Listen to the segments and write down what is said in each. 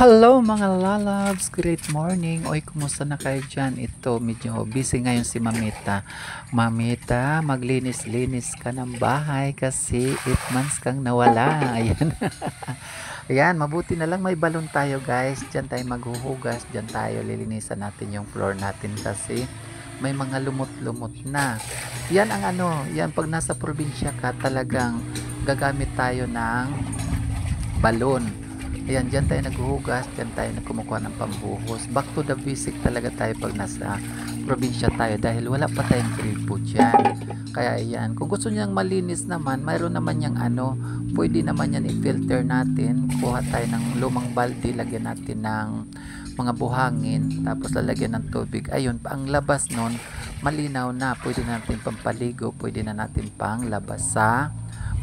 Hello mga lalabs, great morning. Oy, kumusta na kayo dyan? Ito, medyo busy ngayon si Mamita. Mamita, maglinis-linis ka ng bahay kasi 8 months kang nawala. Ayan. Ayan, mabuti na lang may balon tayo guys. Diyan tayo maghuhugas, diyan tayo lilinisan natin yung floor natin kasi may mga lumot-lumot na. Yan ang ano, yan pag nasa probinsya ka talagang gagamit tayo ng balon. Ayan, dyan tayo naghuhugas, dyan tayo kumukuha ng pambuhos. Back to the basic talaga tayo pag nasa probinsya tayo dahil wala pa tayong gripo dyan. Kaya ayan, kung gusto niyang malinis naman, mayroon naman yang ano, pwede naman yan i-filter natin. Kuha tayo ng lumang balde, lagyan natin ng mga buhangin, tapos lalagyan ng tubig. Ayun, ang labas nun, malinaw na. Pwede natin pampaligo, pwede na natin pang labas sa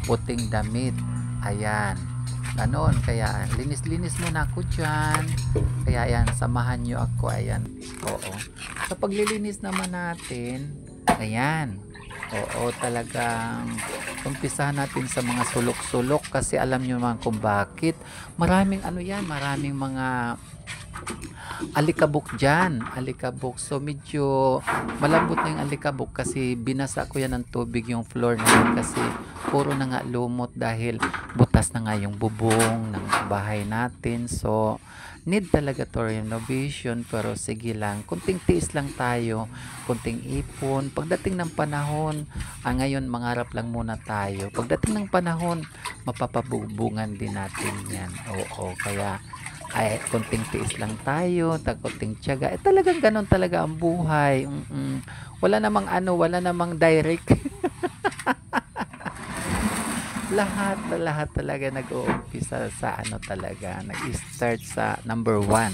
puting damit. Ayan. Ganon, kaya linis-linis muna ako dyan. Kaya ayan, samahan nyo ako. Ayan, oo. Sa paglilinis naman natin, ayan, oo, talagang umpisahan natin sa mga sulok-sulok kasi alam nyo naman kung bakit. Maraming ano yan, maraming mga alikabok dyan, alikabok. So medyo malambot na yung alikabok kasi binasa ko yan ng tubig yung floor na yan kasi puro na nga lumot dahil butas na nga yung bubong ng bahay natin. So need talaga to renovation, pero sige lang, kunting tiis lang tayo, kunting ipon. Pagdating ng panahon, ngayon mangarap lang muna tayo. Pagdating ng panahon, mapapabubungan din natin yan. Oo, kaya ay konting tiis lang tayo, konting tiyaga. Talagang ganon talaga ang buhay. Wala namang ano, wala namang direct. lahat talaga nag-uumpisa sa ano talaga, nag-start sa number 1.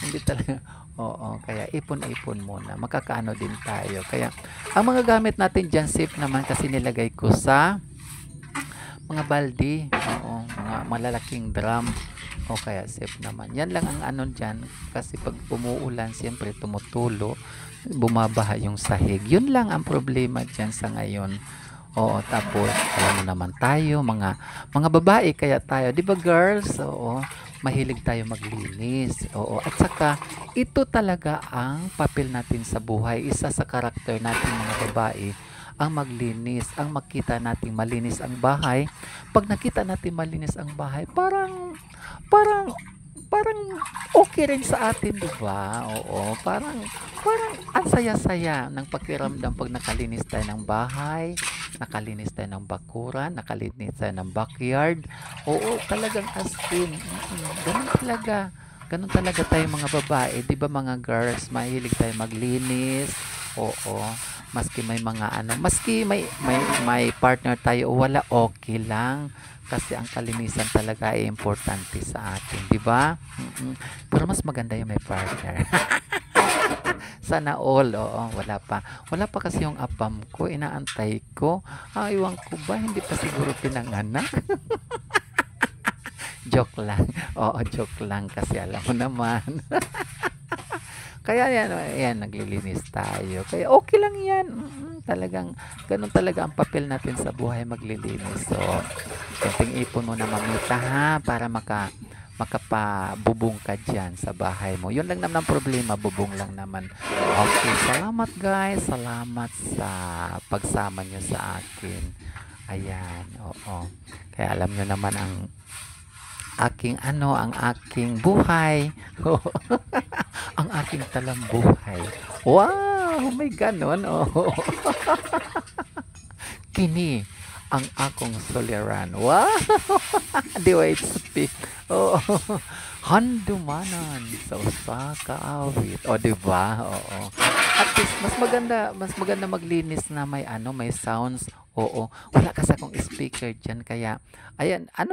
Hindi talaga, oo, kaya ipon-ipon muna, makakaano din tayo. Kaya ang mga gamit natin dyan safe naman kasi nilagay ko sa mga baldi, oo, mga malalaking drum, o kaya safe naman. Yan lang ang ano dyan kasi pag umuulan siyempre tumutulo, bumabaha yung sahig. Yun lang ang problema dyan sa ngayon. Oo, tapos alam mo naman tayo, mga babae kaya tayo, 'di ba girls? Oo, mahilig tayo maglinis. Oo, at saka ito talaga ang papel natin sa buhay. Isa sa karakter natin mga babae ang maglinis, ang makita nating malinis ang bahay. Pag nakita natin malinis ang bahay, parang parang okay rin sa atin, 'di ba? Oo, parang ang saya-saya ng pakiramdam pag nakalinis tayo ng bahay, nakalinis tayo ng bakuran, nakalinis tayo ng backyard. Oo, talagang as in, ganun talaga. Ganun talaga tayo mga babae, 'di ba mga girls, mahilig tayo maglinis. Oo, maski may mga ano, maski may partner tayo o wala, okay lang. Kasi ang kalinisan talaga ay importante sa atin, 'di ba? Pero mas maganda yung may partner. Sana all, oo, wala pa kasi yung apam ko, inaantay ko. Iwan ko ba, hindi pa siguro pinanganak. Joke lang. Oo, joke lang kasi alam mo naman. Kaya yan, naglilinis tayo. Kaya okay lang yan. Talagang, ganun talaga ang papel natin sa buhay, maglilinis. So, kunting ipon mo na mamita ha, para makapabubong ka dyan sa bahay mo. Yun lang naman ang problema, bubong lang naman. Okay, salamat guys. Salamat sa pagsama nyo sa akin. Ayan, oo. Kaya alam nyo naman ang ang aking buhay. Ang aking talambuhay. Wow, may ganon. Oh. Kini ang akong soliran. Wow. Di wait speak. Oh. Handumanan sa usa ka awit. O di ba? Oo. At least mas maganda maglinis na may ano, may sounds. Oo. Wala kasi akong speaker diyan kaya ayan, ano